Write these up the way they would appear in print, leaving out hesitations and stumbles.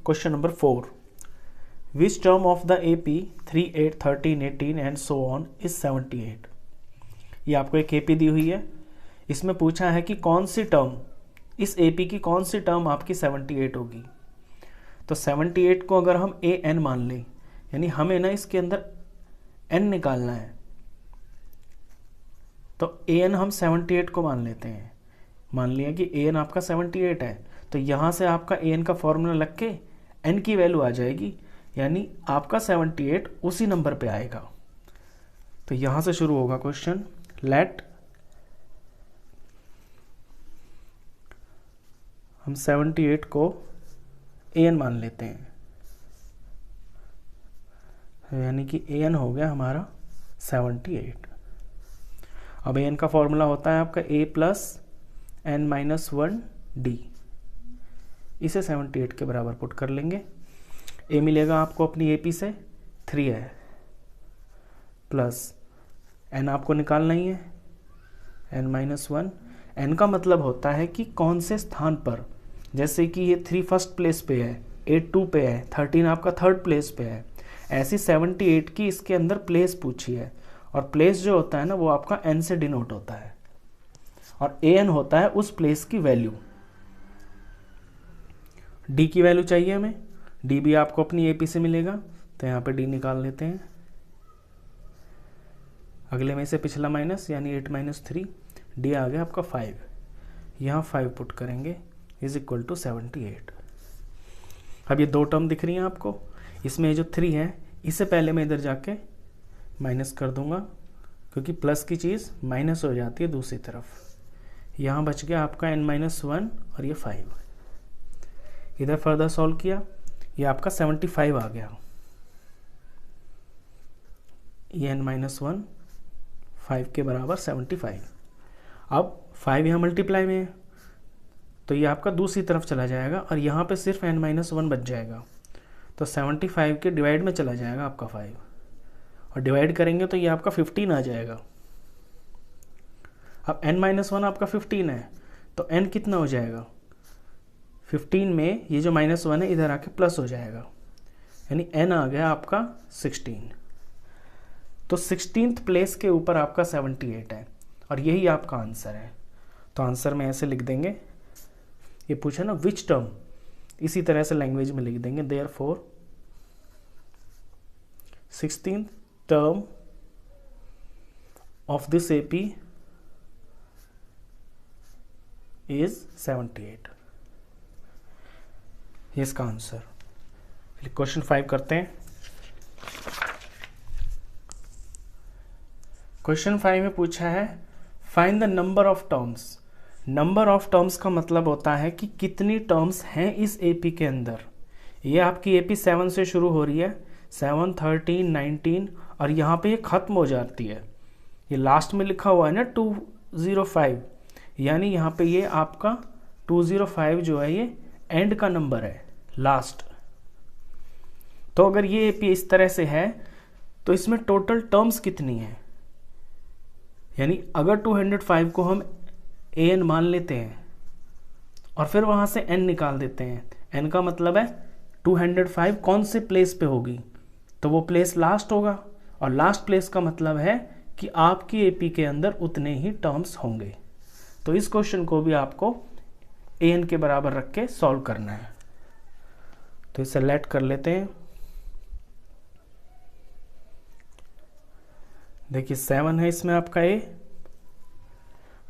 Question number 4, which term of the AP 3, 8, 13, 18 and so on is 78। ये आपको एक AP दी हुई है, इसमें पूछा है कि कौन सी टर्म, इस AP की कौन सी टर्म आपकी 78 होगी। तो 78 को अगर हम AN मान लें, यानी हमें ना इसके अंदर N निकालना है, तो AN हम 78 को मान लेते हैं। मान लिया कि AN आपका 78 है, तो यहाँ से आपका AN का फॉर्मूला लग के N की वैल्यू आ जाएगी, यानी आपका 78 उसी नंबर पे आएगा। तो यहाँ से शुरू होगा क्वेश्चन। लेट हम 78 को AN मान लेते हैं, यानी कि AN हो गया हमारा 78। अब AN का फॉर्मूला होता है आपका A प्लस N-1D। इसे 78 के बराबर पुट कर लेंगे। A मिलेगा आपको अपनी AP से 3 है, प्लस N आपको निकालना ही है N-1। N का मतलब होता है कि कौन से स्थान पर, जैसे कि ये 3 फर्स्ट प्लेस पे है, 8 2 पे है, 13 आपका थर्ड प्लेस पे है, ऐसी 78 की इसके अंदर प्लेस पूछी है। और प्लेस जो होता है ना, वो आपका N से डिनोट होता है, और AN होता है उस प्लेस की वैल्यू। D की वैल्यू चाहिए हमें, D भी आपको अपनी AP से मिलेगा, तो यहाँ पे D निकाल लेते हैं। अगले में से पिछला माइनस, यानी 8 - 3, D आ गया आपका 5। यहाँ 5 पुट करेंगे इज इक्वल टू 78। अब ये 2 टर्म दिख रही हैं आपको, इसमें जो 3 है इससे पहले मैं इधर जाके माइनस कर दूंगा, क्योंकि प्लस की चीज़ माइनस हो जाती है दूसरी तरफ। यहाँ बच गया आपका N-1 और ये 5। इधर फर्दर सॉल्व किया, ये आपका 75 आ गया। ये N-1 5 के बराबर 75। अब 5 यहाँ मल्टीप्लाई में है, तो ये आपका दूसरी तरफ चला जाएगा और यहाँ पे सिर्फ N-1 बच जाएगा। तो 75 के डिवाइड में चला जाएगा आपका 5, और डिवाइड करेंगे तो ये आपका 15 आ जाएगा। अब N-1 आपका 15 है, तो N कितना हो जाएगा, 15 में ये जो -1 है इधर आके प्लस हो जाएगा, यानी N आ गया आपका 16। तो 16th प्लेस के ऊपर आपका 78 है, और यही आपका आंसर है। तो आंसर में ऐसे लिख देंगे, ये पूछा ना विच टर्म, इसी तरह से लैंग्वेज में लिख देंगे, therefore 16th term of this AP is 78। ये इसका आंसर। क्वेश्चन 5 करते हैं। क्वेश्चन 5 में पूछा है find the number of terms. Number of terms का मतलब होता है कि कितनी टर्म्स हैं इस AP के अंदर। ये आपकी AP 7 से शुरू हो रही है, 7, 13, 19, और यहाँ पे ये ख़त्म हो जाती है। ये लास्ट में लिखा हुआ है ना 205, यानी यहाँ पे ये आपका 205 जो है ये एंड का नंबर है, लास्ट। तो अगर ये AP इस तरह से है, तो इसमें टोटल टर्म्स कितनी है, यानी अगर 205 को हम AN मान लेते हैं और फिर वहाँ से N निकाल देते हैं, N का मतलब है 205 कौन से प्लेस पे होगी, तो वो प्लेस लास्ट होगा, और लास्ट प्लेस का मतलब है कि आपकी AP के अंदर उतने ही टर्म्स होंगे। तो इस क्वेश्चन को भी आपको AN के बराबर रख के सॉल्व करना है। तो इसे लेट कर लेते हैं। देखिए 7 है इसमें आपका A,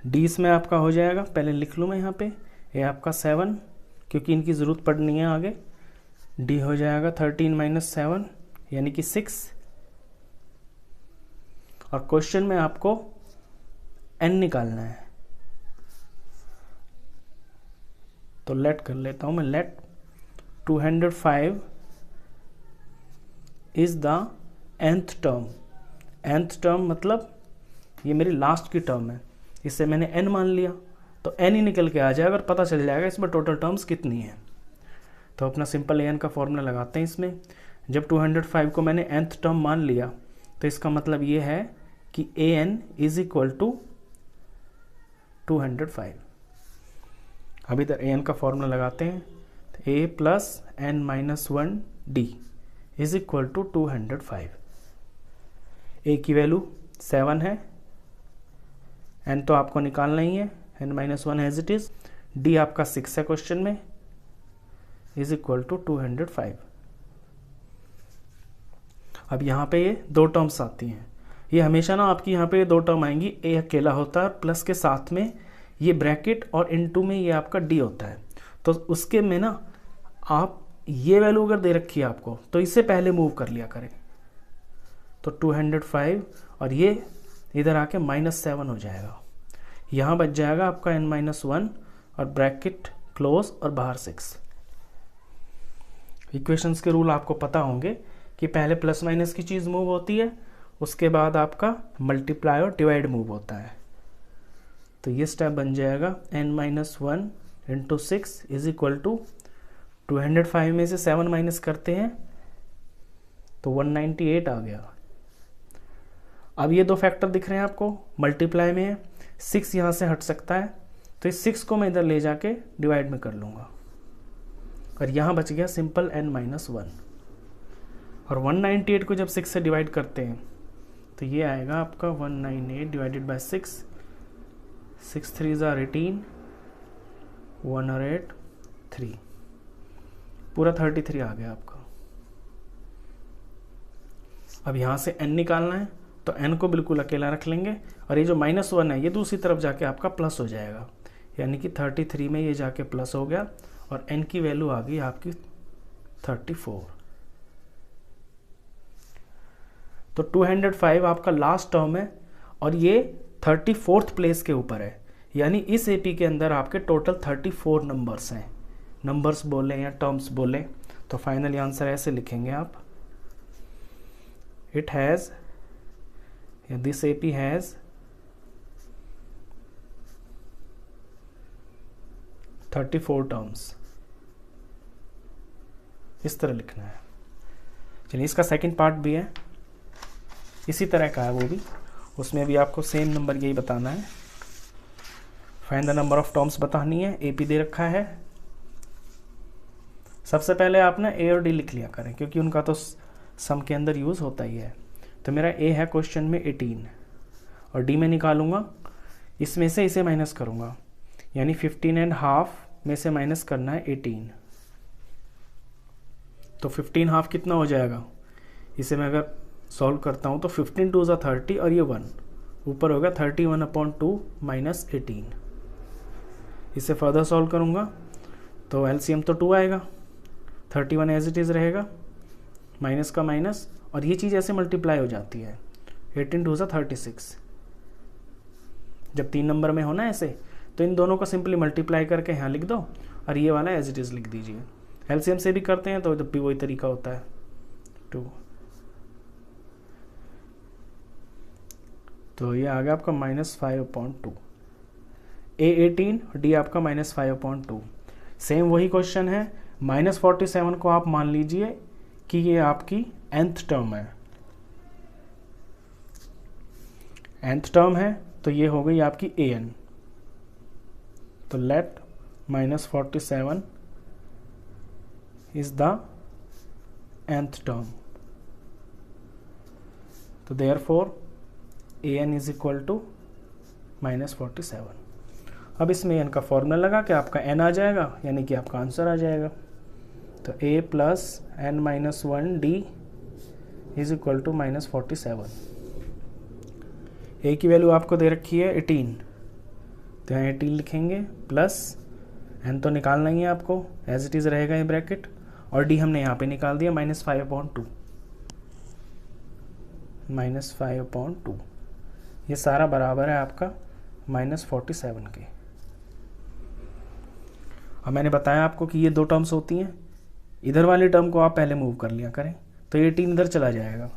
D इसमें आपका हो जाएगा, पहले लिख लूँ मैं यहाँ पे, A आपका 7, क्योंकि इनकी ज़रूरत पड़नी है आगे। D हो जाएगा 13 - 7 यानी कि 6, और क्वेश्चन में आपको N निकालना है। तो लेट कर लेता हूँ मैं, let 205 is the nth term. nth term मतलब ये मेरी लास्ट की टर्म है, इससे मैंने N मान लिया, तो N ही निकल के आ जाएगा और पता चल जाएगा इसमें टोटल टर्म्स कितनी है। तो अपना सिंपल AN का फॉर्मूला लगाते हैं इसमें। जब 205 को मैंने nth टर्म मान लिया, तो इसका मतलब ये है कि AN इज इक्वल टू 205। अब इधर AN का फॉर्मूला लगाते हैं, a plus n minus 1 d is equal to 205। a की वैल्यू 7 है, n तो आपको निकालना ही है, n minus 1 as it is, d आपका 6 है क्वेश्चन में, इज इक्वल टू 205। अब यहाँ पे ये दो टर्म्स आती हैं, ये हमेशा ना आपकी यहाँ पे दो टर्म आएंगी, a अकेला होता है और प्लस के साथ में ये ब्रैकेट और इनटू में ये आपका d होता है। तो उसके में ना आप ये वैल्यू अगर दे रखी है आपको तो इससे पहले मूव कर लिया करें, तो 205 और ये इधर आके -7 हो जाएगा, यहाँ बच जाएगा आपका n माइनस 1 और ब्रैकेट क्लोज और बाहर 6। इक्वेशंस के रूल आपको पता होंगे कि पहले प्लस माइनस की चीज़ मूव होती है, उसके बाद आपका मल्टीप्लाई और डिवाइड मूव होता है। तो ये स्टेप बन जाएगा n minus 1 into 6 is equal to 205 में से 7 माइनस करते हैं तो 198 आ गया। अब ये दो फैक्टर दिख रहे हैं आपको, मल्टीप्लाई में है, 6 यहाँ से हट सकता है, तो इस 6 को मैं इधर ले जाके डिवाइड में कर लूँगा और यहाँ बच गया सिंपल n माइनस 1। और 198 को जब 6 से डिवाइड करते हैं तो ये आएगा आपका 198 डिवाइडेड बाय 6, 6 3 ज़ार 18, 1 और 8 3, पूरा 33 आ गया आपका। अब यहाँ से n निकालना है तो n को बिल्कुल अकेला रख लेंगे और ये जो -1 है ये दूसरी तरफ जाके आपका प्लस हो जाएगा, यानी कि 33 में ये जाके प्लस हो गया और n की वैल्यू आ गई आपकी 34। तो 205 आपका लास्ट टर्म है और ये 34th प्लेस के ऊपर है, यानी इस एपी के अंदर आपके टोटल 34 नंबर्स हैं। नंबर्स बोलें या टर्म्स बोलें तो फाइनली आंसर ऐसे लिखेंगे आप, it has, this AP has 34 terms, इस तरह लिखना है। चलिए इसका सेकंड पार्ट भी है, इसी तरह का है वो भी, उसमें भी आपको सेम नंबर यही बताना है, find the number of terms बतानी है। एपी दे रखा है, सबसे पहले आप ना ए और डी लिख लिया करें क्योंकि उनका तो सम के अंदर यूज़ होता ही है। तो मेरा ए है क्वेश्चन में 18 और डी में निकालूंगा, इसमें से इसे माइनस करूंगा, यानी 15.5 में से माइनस करना है 18, तो 15.5 कितना हो जाएगा, इसे मैं अगर सॉल्व करता हूँ तो 15 2 ज़ा 30 और ये 1 ऊपर होगा 31/2 माइनस 18। इसे फर्दर सॉल्व करूँगा तो एलसीएम तो 2 आएगा, 31 एज इट इज़ रहेगा, माइनस का माइनस और ये चीज़ ऐसे मल्टीप्लाई हो जाती है, 18 2 ज़ा 36। जब 3 नंबर में हो ना ऐसे तो इन दोनों को सिंपली मल्टीप्लाई करके यहाँ लिख दो और ये वाला एज इट इज़ लिख दीजिए। एलसीएम से भी करते हैं तो जब भी वही तरीका होता है 2। तो ये आ गया आपका -5/2, A18 डी आपका -5/2। सेम वही क्वेश्चन है, -47 को आप मान लीजिए कि ये आपकी nth टर्म है, nth टर्म है तो ये हो गई आपकी an। तो let -47 is the nth term, तो therefore an is equal to -47। अब इसमें n का फॉर्मूला लगा के आपका n आ जाएगा, यानी कि आपका आंसर आ जाएगा। तो a plus n minus 1 d is equal to -47। a की वैल्यू आपको दे रखी है 18, तो यहाँ 18 लिखेंगे, प्लस n तो निकालना ही है आपको, एज इट इज़ रहेगा ये ब्रैकेट, और d हमने यहाँ पे निकाल दिया -5/2, -5/2। ये सारा बराबर है आपका -47 के। अब मैंने बताया आपको कि ये दो टर्म्स होती हैं, इधर वाली टर्म को आप पहले मूव कर लिया करें तो 18 इधर चला जाएगा,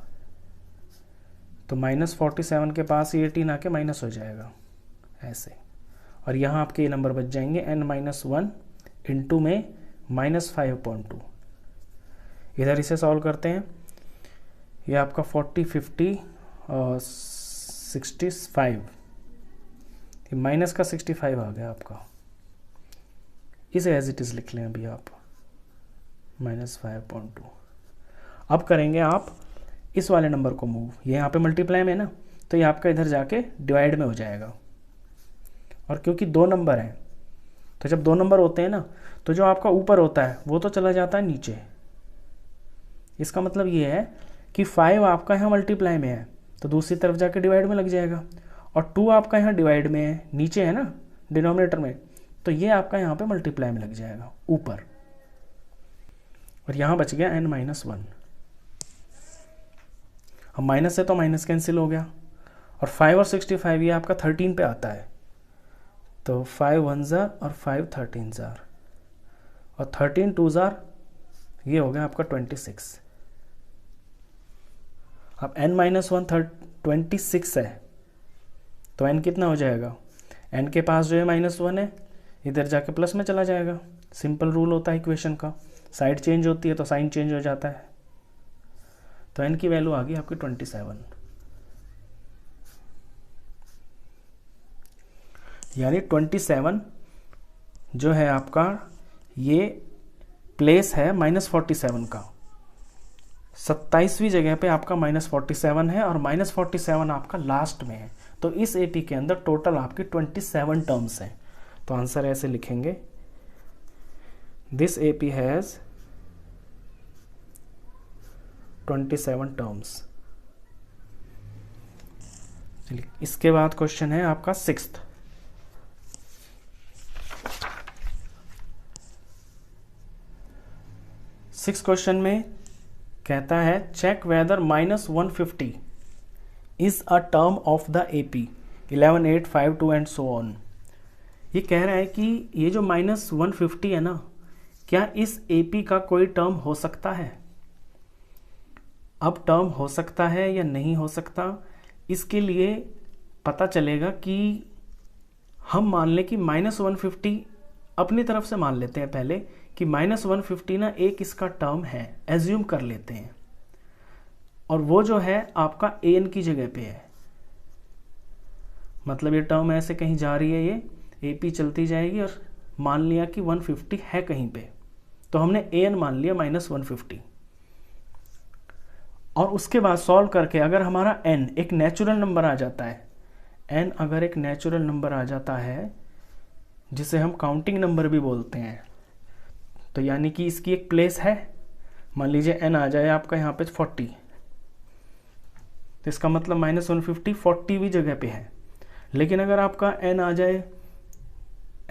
तो -47 के पास ये 18 आके माइनस हो जाएगा ऐसे, और यहाँ आपके ये नंबर बच जाएंगे n-1 इंटू में -5/2। इधर इसे सॉल्व करते हैं, ये आपका 40 50 और 65, माइनस का 65 आ गया आपका, इसे एज इट इज़ लिख लें अभी आप, -5.2। अब करेंगे आप इस वाले नंबर को मूव, ये यहाँ पे मल्टीप्लाई में है ना, तो ये आपका इधर जाके डिवाइड में हो जाएगा। और क्योंकि दो नंबर हैं, तो जब दो नंबर होते हैं ना, तो जो आपका ऊपर होता है वो तो चला जाता है नीचे। इसका मतलब ये है कि 5 आपका यहाँ मल्टीप्लाई में है तो दूसरी तरफ जाके डिवाइड में लग जाएगा, और 2 आपका यहाँ डिवाइड में है, नीचे है ना डिनोमिनेटर में, तो ये आपका यहाँ पे मल्टीप्लाई में लग जाएगा ऊपर। और यहाँ बच गया n-1। अब माइनस से तो माइनस कैंसिल हो गया, और 5 और 65 ये आपका 13 पे आता है, तो 5 1 जार और 5 13 जार, और 13 2 जार, ये हो गया आपका 26। अब n-1 26 है, तो n कितना हो जाएगा, n के पास जो है -1 है, इधर जाके प्लस में चला जाएगा। सिंपल रूल होता है इक्वेशन का, साइड चेंज होती है तो साइन चेंज हो जाता है। तो n की वैल्यू आ गई आपकी 27, यानी 27 जो है आपका ये प्लेस है -47 का। 27वीं जगह पे आपका -47 है, और -47 आपका लास्ट में है। तो इस एपी के अंदर टोटल आपकी 27 टर्म्स हैं। तो आंसर ऐसे लिखेंगे, दिस एपी हैज 27 टर्म्स। चलिए, इसके बाद क्वेश्चन है आपका 6th। क्वेश्चन में कहता है check whether -150 is a term of the AP 11 8 5 2 and so on. ये कह रहा है कि ये जो -150 है ना, क्या इस एपी का कोई टर्म हो सकता है। अब टर्म हो सकता है या नहीं हो सकता, इसके लिए पता चलेगा कि हम मान लें कि -150 अपनी तरफ से मान लेते हैं पहले कि -150 ना एक इसका टर्म है, एज्यूम कर लेते हैं, और वो जो है आपका an की जगह पे है। मतलब ये टर्म ऐसे कहीं जा रही है, ये AP चलती जाएगी, और मान लिया कि 150 है कहीं पे, तो हमने an मान लिया -150। और उसके बाद सॉल्व करके अगर हमारा n एक नेचुरल नंबर आ जाता है, n अगर एक नेचुरल नंबर आ जाता है जिसे हम काउंटिंग नंबर भी बोलते हैं, तो यानी कि इसकी एक प्लेस है। मान लीजिए n आ जाए आपका यहाँ पे 40, तो इसका मतलब -150 40वीं जगह पे है। लेकिन अगर आपका n आ जाए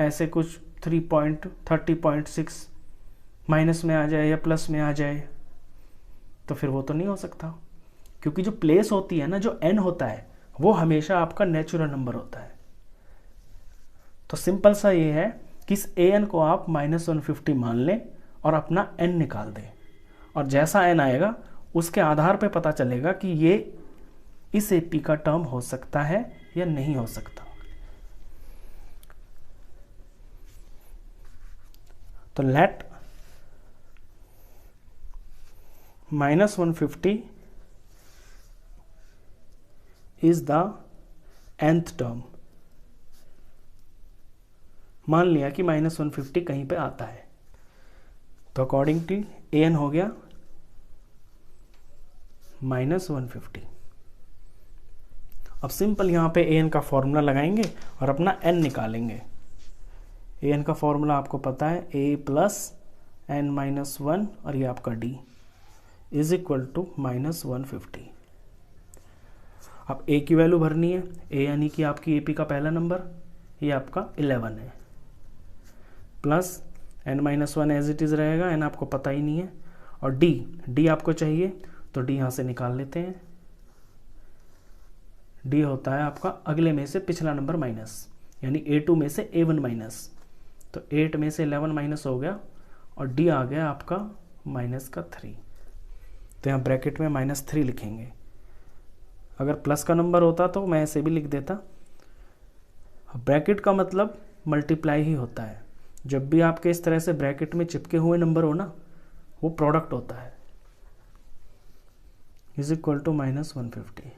ऐसे कुछ 30.6 माइनस में आ जाए या प्लस में आ जाए, तो फिर वो तो नहीं हो सकता, क्योंकि जो प्लेस होती है ना, जो n होता है, वो हमेशा आपका नेचुरल नंबर होता है। तो सिंपल सा ये है कि इस an को आप -150 मान लें और अपना n निकाल दें, और जैसा n आएगा उसके आधार पे पता चलेगा कि ये इस एपी का टर्म हो सकता है या नहीं हो सकता। तो let -150 is the nth term. मान लिया कि -150 कहीं पे आता है, तो अकॉर्डिंग टू an हो गया -150। अब सिंपल यहाँ पे an का फॉर्मूला लगाएंगे और अपना n निकालेंगे। an का फॉर्मूला आपको पता है, a + n-1 और ये आपका d इज इक्वल टू -150। अब a की वैल्यू भरनी है, a यानी कि आपकी AP का पहला नंबर, ये आपका 11 है, plus n-1 as it is रहेगा, n आपको पता ही नहीं है, और d आपको चाहिए, तो d यहाँ से निकाल लेते हैं। d होता है आपका अगले में से पिछला नंबर माइनस, यानी A2 में से A1 माइनस, तो 8 में से 11 माइनस हो गया, और d आ गया आपका -3। तो यहाँ ब्रैकेट में -3 लिखेंगे। अगर प्लस का नंबर होता तो मैं ऐसे भी लिख देता। ब्रैकेट का मतलब मल्टीप्लाई ही होता है। जब भी आपके इस तरह से ब्रैकेट में चिपके हुए नंबर हो ना, वो प्रोडक्ट होता है, इज इक्वल टू -150।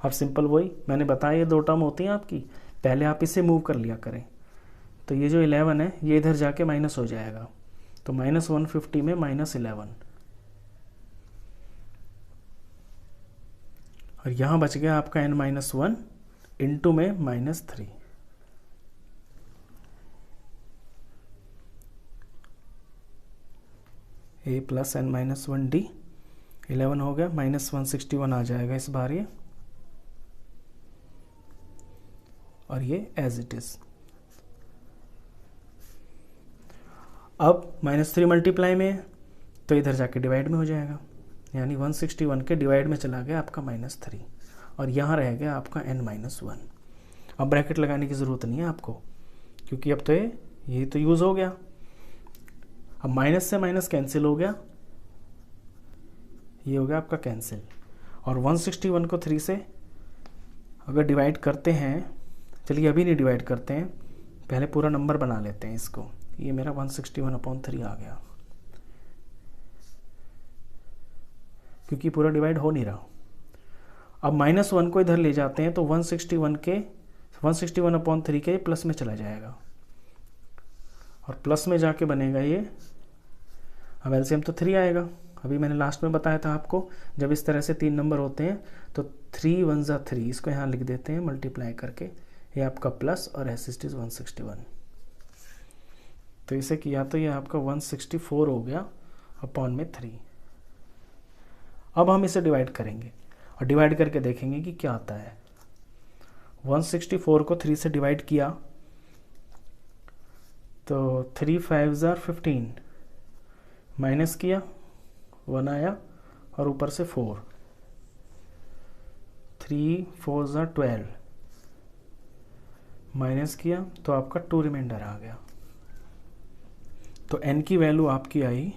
अब सिंपल वही मैंने बताया, ये दो टर्म होती हैं आपकी, पहले आप इसे मूव कर लिया करें। तो ये जो 11 है ये इधर जाके माइनस हो जाएगा, तो -150 में -11, और यहाँ बच गया आपका n-1 इंटू में -3। a प्लस n-1d 11 हो गया, -161 आ जाएगा इस बार ये, और ये एज इट इज। अब -3 मल्टीप्लाई में है तो इधर जाके डिवाइड में हो जाएगा, यानी 161 के डिवाइड में चला गया आपका -3, और यहाँ रह गया आपका n-1। अब ब्रैकेट लगाने की ज़रूरत नहीं है आपको, क्योंकि अब तो ये तो यूज़ हो गया। अब माइनस से माइनस कैंसिल हो गया, ये हो गया आपका कैंसिल, और 161 को 3 से अगर डिवाइड करते हैं, चलिए अभी नहीं डिवाइड करते हैं, पहले पूरा नंबर बना लेते हैं इसको। ये मेरा 161/3 आ गया, क्योंकि पूरा डिवाइड हो नहीं रहा। अब -1 को इधर ले जाते हैं तो 161/3 के प्लस में चला जाएगा, और प्लस में जाके बनेगा ये, अब एलसीएम तो 3 आएगा। अभी मैंने लास्ट में बताया था आपको, जब इस तरह से 3 नंबर होते हैं तो 3 1 जा 3, इसको यहाँ लिख देते हैं मल्टीप्लाई करके, ये आपका प्लस और एस इज 161। तो इसे किया तो ये आपका 164 हो गया अपॉन में 3। अब हम इसे डिवाइड करेंगे और डिवाइड करके देखेंगे कि क्या आता है। 164 को 3 से डिवाइड किया तो 3 5 जा 15, माइनस किया 1 आया, और ऊपर से 4, 3 4 जा 12, माइनस किया तो आपका 2 रिमाइंडर आ गया। तो n की वैल्यू आपकी आई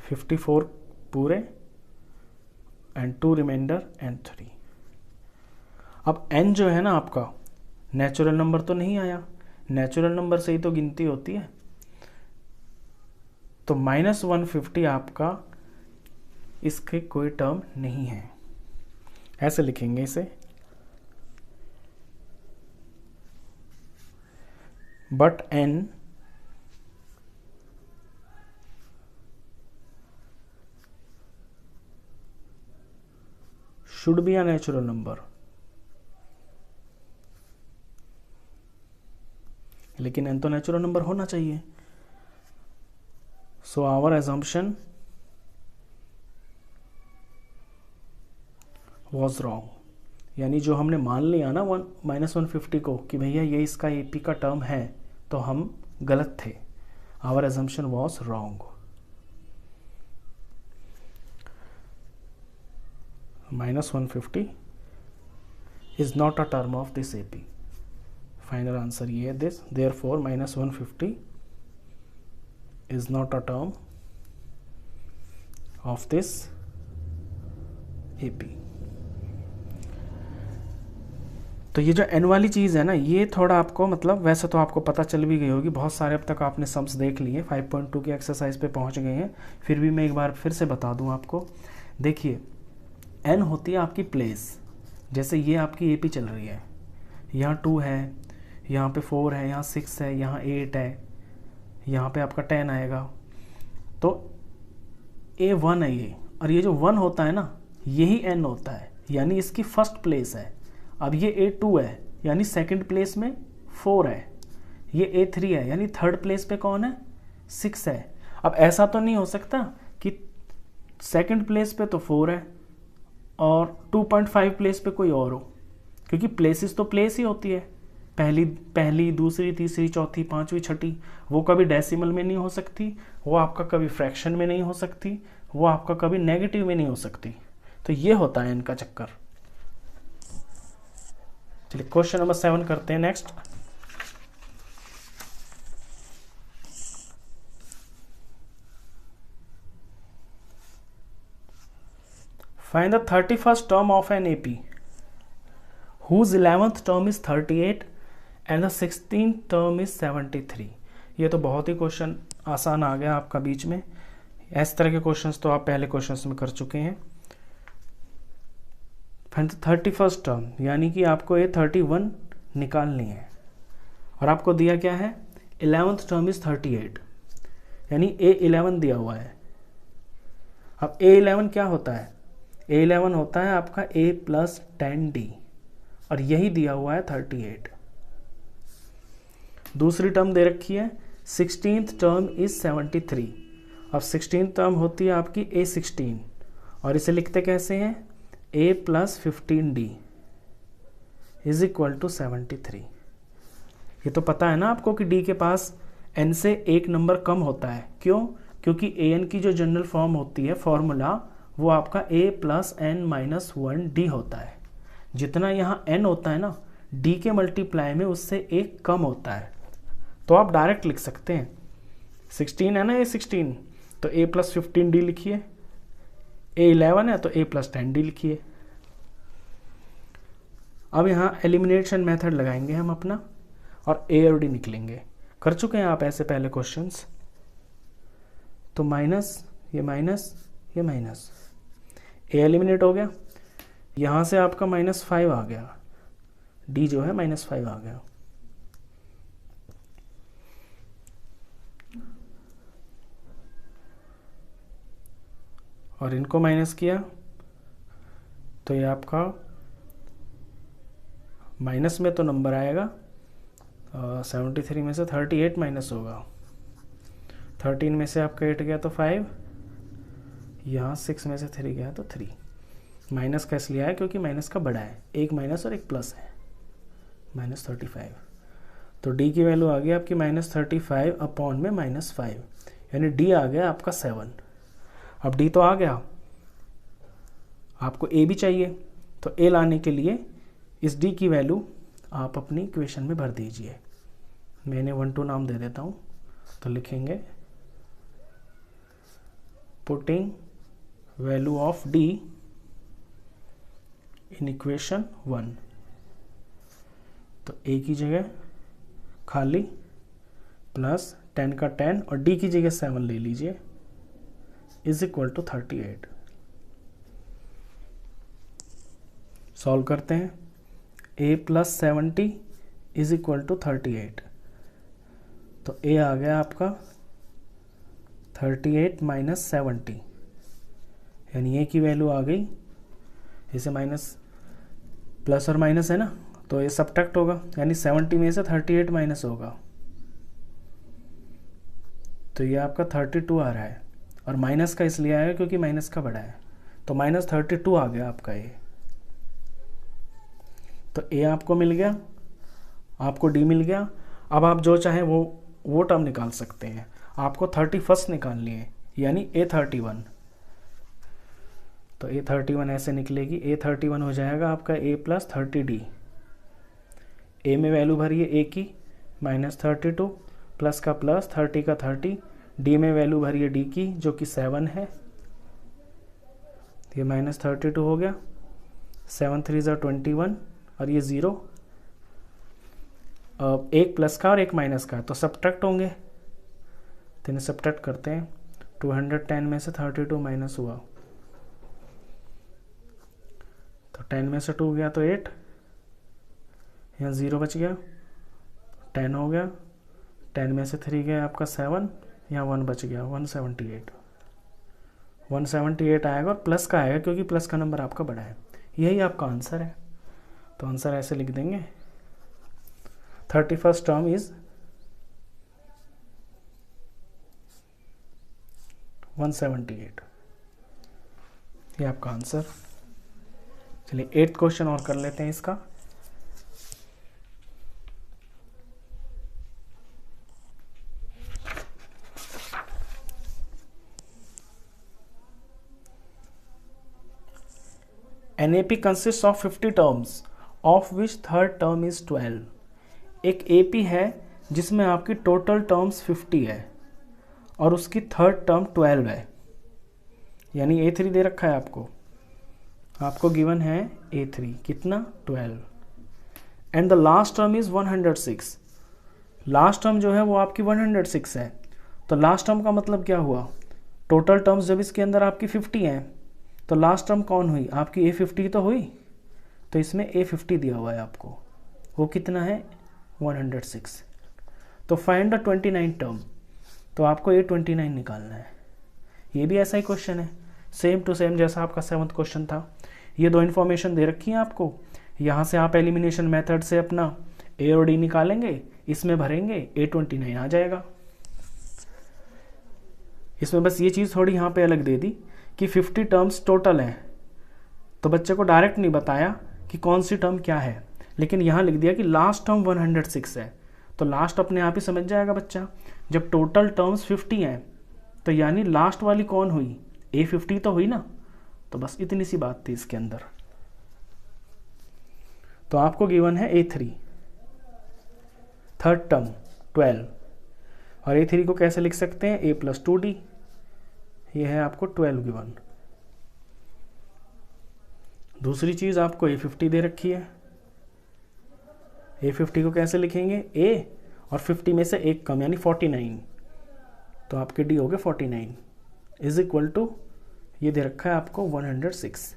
54 पूरे, एंड 2 रिमाइंडर एंड 3। अब n जो है ना आपका नेचुरल नंबर तो नहीं आया, नेचुरल नंबर से ही तो गिनती होती है, तो -150 आपका इसके कोई टर्म नहीं है, ऐसे लिखेंगे इसे। But n should be a natural number, लेकिन n तो नेचुरल नंबर होना चाहिए। So our assumption was wrong, यानी जो हमने मान लिया ना -150 को कि भैया ये इसका AP का टर्म है, तो हम गलत थे। Our assumption was wrong। -150 is not a term of this AP। Final answer ये है this, therefore -150 is not a term of this AP। तो ये जो n वाली चीज़ है ना, ये थोड़ा आपको मतलब वैसे तो आपको पता चल भी गई होगी, बहुत सारे अब तक आपने सम्स देख लिए, 5.2 की एक्सरसाइज पे पहुंच गए हैं, फिर भी मैं एक बार फिर से बता दूं आपको। देखिए n होती है आपकी प्लेस, जैसे ये आपकी AP चल रही है, यहाँ 2 है, यहाँ पे 4 है, यहाँ 6 है, यहाँ 8 है, यहाँ पे आपका 10 आएगा, तो A1 है ये, और ये जो 1 होता है ना यही n होता है, यानी इसकी फर्स्ट प्लेस है। अब ये A2 है, यानी सेकंड प्लेस में 4 है, ये A3 है, यानी थर्ड प्लेस पे कौन है, 6 है। अब ऐसा तो नहीं हो सकता कि सेकंड प्लेस पे तो 4 है और 2.5 प्लेस पे कोई और हो, क्योंकि प्लेसेस तो प्लेस ही होती है, पहली दूसरी तीसरी चौथी पांचवी छठी, वो कभी डेसिमल में नहीं हो सकती, वो आपका कभी फ्रैक्शन में नहीं हो सकती, वो आपका कभी नेगेटिव में नहीं हो सकती। तो ये होता है इनका चक्कर। चलिए क्वेश्चन नंबर 7 करते हैं next. Find the 31st term of an AP whose 11th term is 38 and the 16th term is 73। ये तो बहुत ही क्वेश्चन आसान आ गया आपका बीच में, इस तरह के क्वेश्चंस तो आप पहले क्वेश्चंस में कर चुके हैं। Find the 31st term, यानी कि आपको ये 31 निकालनी है, और आपको दिया क्या है 11th term is 38, यानी A11 दिया हुआ है। अब A11 क्या होता है? A11 होता है आपका A प्लस 10D, और यही दिया हुआ है 38। दूसरी टर्म दे रखी है 16th टर्म इज 73। अब 16th टर्म होती है आपकी A16, और इसे लिखते कैसे हैं? A plus 15D is equal to 73। ये तो पता है ना आपको कि D के पास N से एक नंबर कम होता है। क्यों? क्योंकि AN की जो जनरल फॉर्म होती है फॉर्मूला, वो आपका A plus N minus 1D होता है। जितना यहाँ N होता है ना, D के मल्टीप्लाई में उससे एक कम होता है। तो आप डायरेक्ट लिख सकते हैं, 16 है ना A16, तो A प्लस 15D लिखिए। A11 है तो A प्लस 10D लिखिए। अब यहाँ एलिमिनेशन मेथड लगाएंगे हम अपना, और A और D निकलेंगे। कर चुके हैं आप ऐसे पहले क्वेश्चंस। तो माइनस, ये माइनस, ये माइनस, A एलिमिनेट हो गया। यहाँ से आपका -5 आ गया, D जो है -5 आ गया। और इनको माइनस किया तो ये आपका माइनस में तो नंबर आएगा 73 में से 38 माइनस होगा। 13 में से आपका 8 गया तो 5, यहाँ 6 में से 3 गया तो 3। माइनस का इसलिए आया क्योंकि माइनस का बड़ा है, एक माइनस और एक प्लस है, -35। तो D की वैल्यू आ गई आपकी -35 अपॉन में -5, यानी D आ गया आपका 7। अब D तो आ गया, आपको A भी चाहिए, तो A लाने के लिए इस D की वैल्यू आप अपनी इक्वेशन में भर दीजिए। मैंने 1 2 नाम दे देता हूँ, तो लिखेंगे putting value of D in equation 1। तो A की जगह खाली प्लस 10 का 10 और D की जगह 7 ले लीजिए, इज इक्वल टू 38। सॉल्व करते हैं। A plus 70 is equal to 38। तो A आ गया आपका 38 माइनस 70, यानी A की वैल्यू आ गई, इसे माइनस प्लस और माइनस है ना, तो ये सब्ट्रैक्ट होगा, यानी 70 में से 38 माइनस होगा, तो ये आपका 32 आ रहा है। और माइनस का इसलिए आएगा क्योंकि माइनस का बड़ा है, तो -32 आ गया आपका ये। तो A आपको मिल गया, आपको D मिल गया। अब आप जो चाहें वो टर्म निकाल सकते हैं। आपको 31 निकालनी है, यानी A31। तो A31 ऐसे निकलेगी, A31 हो जाएगा आपका A प्लस 30D। A में वैल्यू भरिए A की -32, प्लस का प्लस, 30 का 30, D में वैल्यू भरिए D की जो कि 7 है, ये -32 हो गया, 7 3 ज़ा 21, और ये 0, एक प्लस का और एक माइनस का, तो सब्ट्रैक्ट होंगे, तो इन्हें सब्ट्रैक्ट करते हैं। 210 में से 32 माइनस हुआ, तो 10 में से 2 गया तो 8, यहाँ 0 बच गया, 10 हो गया, 10 में से 3 गया आपका 7, यहाँ 1 बच गया, 178 आएगा, और प्लस का आएगा क्योंकि प्लस का नंबर आपका बड़ा है। यही आपका आंसर है। तो आंसर ऐसे लिख देंगे, 31st टर्म इज 178। ये आपका आंसर। चलिए 8th क्वेश्चन और कर लेते हैं इसका। An AP consists of 50 terms, of which third term is 12। एक AP है जिसमें आपकी टोटल टर्म्स 50 है और उसकी थर्ड टर्म 12 है, यानी A3 दे रखा है आपको गिवन है A3 कितना 12, and the last term is 106। Last term जो है वो आपकी 106 है। तो लास्ट टर्म का मतलब क्या हुआ, टोटल टर्म्स जब इसके अंदर आपकी 50 हैं तो लास्ट टर्म कौन हुई, आपकी A50 तो हुई, तो इसमें A50 दिया हुआ है आपको, वो कितना है 106। तो फाइंड द 29 टर्म। तो आपको A29 निकालना है। ये भी ऐसा ही क्वेश्चन है, सेम टू सेम जैसा आपका 7th क्वेश्चन था। ये दो इन्फॉर्मेशन दे रखी है आपको, यहाँ से आप एलिमिनेशन मेथड से अपना A और D निकालेंगे, इसमें भरेंगे, A29 आ जाएगा। इसमें बस ये चीज़ थोड़ी यहाँ पे अलग दे दी कि 50 टर्म्स टोटल हैं, तो बच्चे को डायरेक्ट नहीं बताया कि कौन सी टर्म क्या है, लेकिन यहाँ लिख दिया कि लास्ट टर्म 106 है, तो लास्ट अपने आप ही समझ जाएगा बच्चा। जब टोटल टर्म्स 50 हैं तो यानी लास्ट वाली कौन हुई, A50 तो हुई ना। तो बस इतनी सी बात थी इसके अंदर। तो आपको गिवन है A3 थर्ड टर्म 12, और A3 को कैसे लिख सकते हैं, A+2D। ये है आपको 12 गिवन। दूसरी चीज़ आपको A50 दे रखी है, A50 को कैसे लिखेंगे, A और 50 में से एक कम यानी 49, तो आपके D हो गए 49 इज इक्वल टू, ये दे रखा है आपको 106।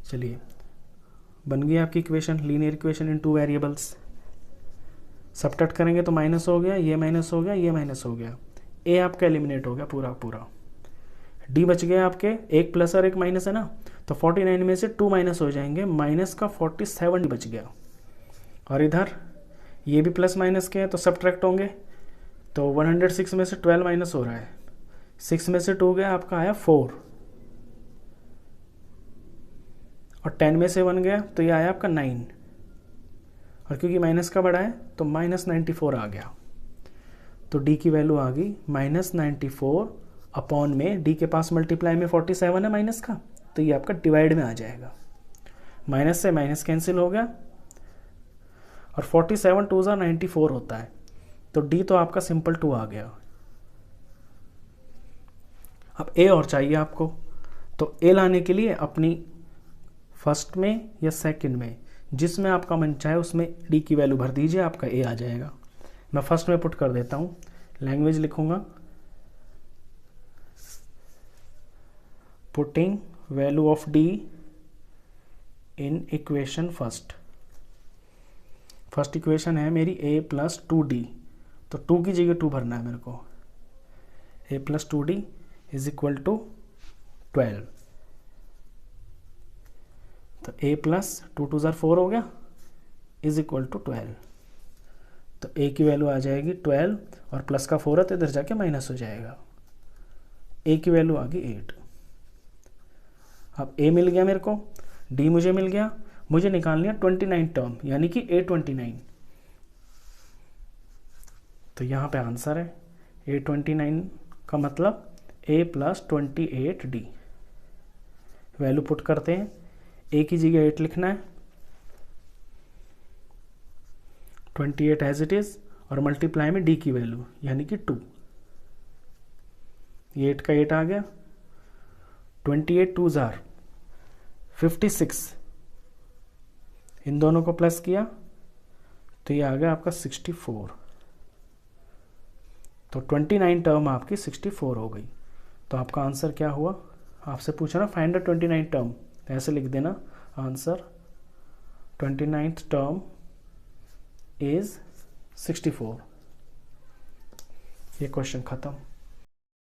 चलिए बन गई आपकी equation, linear equation in two variables. Subtract करेंगे तो माइनस हो गया, ये माइनस हो गया, ये माइनस हो गया, A आपका एलिमिनेट हो गया पूरा पूरा, D बच गया आपके, एक प्लस और एक माइनस है ना, तो 49 में से 2 माइनस हो जाएंगे, माइनस का 47 बच गया। और इधर ये भी प्लस माइनस के हैं तो सबट्रैक्ट होंगे, तो 106 में से 12 माइनस हो रहा है, 6 में से 2 गया, आपका आया 4, और 10 में से 1 गया तो ये आया आपका 9, और क्योंकि माइनस का बड़ा है तो -94 आ गया। तो D की वैल्यू आ गई -94 अपॉन में, D के पास मल्टीप्लाई में 47 है माइनस का, तो ये आपका डिवाइड में आ जाएगा, माइनस से माइनस कैंसिल हो गया, और 47 2 94 होता है, तो D तो आपका सिंपल 2 आ गया। अब A और चाहिए आपको, तो A लाने के लिए अपनी फर्स्ट में या सेकंड में जिसमें आपका मन चाहे उसमें D की वैल्यू भर दीजिए, आपका A आ जाएगा। मैं फर्स्ट में पुट कर देता हूँ, लैंग्वेज लिखूंगा, putting value of D in equation first. First equation है मेरी A+2D, तो 2 की जगह 2 भरना है मेरे को, A+2D इज इक्वल टू 12, तो A+2 2 4 हो गया इज इक्वल टू 12, तो A की वैल्यू आ जाएगी 12, और प्लस का 4 है तो इधर जाके माइनस हो जाएगा, A की वैल्यू आ गई 8। अब A मिल गया मेरे को, D मुझे मिल गया, मुझे निकालनी है 29 टर्म यानी कि A29, तो यहाँ पे आंसर है A29 का मतलब A+28D। वैल्यू पुट करते हैं, A की जगह 8 लिखना है, 28 एज इट इज, और मल्टीप्लाई में D की वैल्यू यानी कि 2, ये 8 का 8 आ गया, 28 2 56, इन दोनों को प्लस किया तो ये आ गया आपका 64, तो 29 टर्म आपकी 64 हो गई। तो आपका आंसर क्या हुआ, आपसे पूछा ना फाइंड द 29 टर्म, ऐसे लिख देना आंसर 29th टर्म इज 64। ये क्वेश्चन खत्म।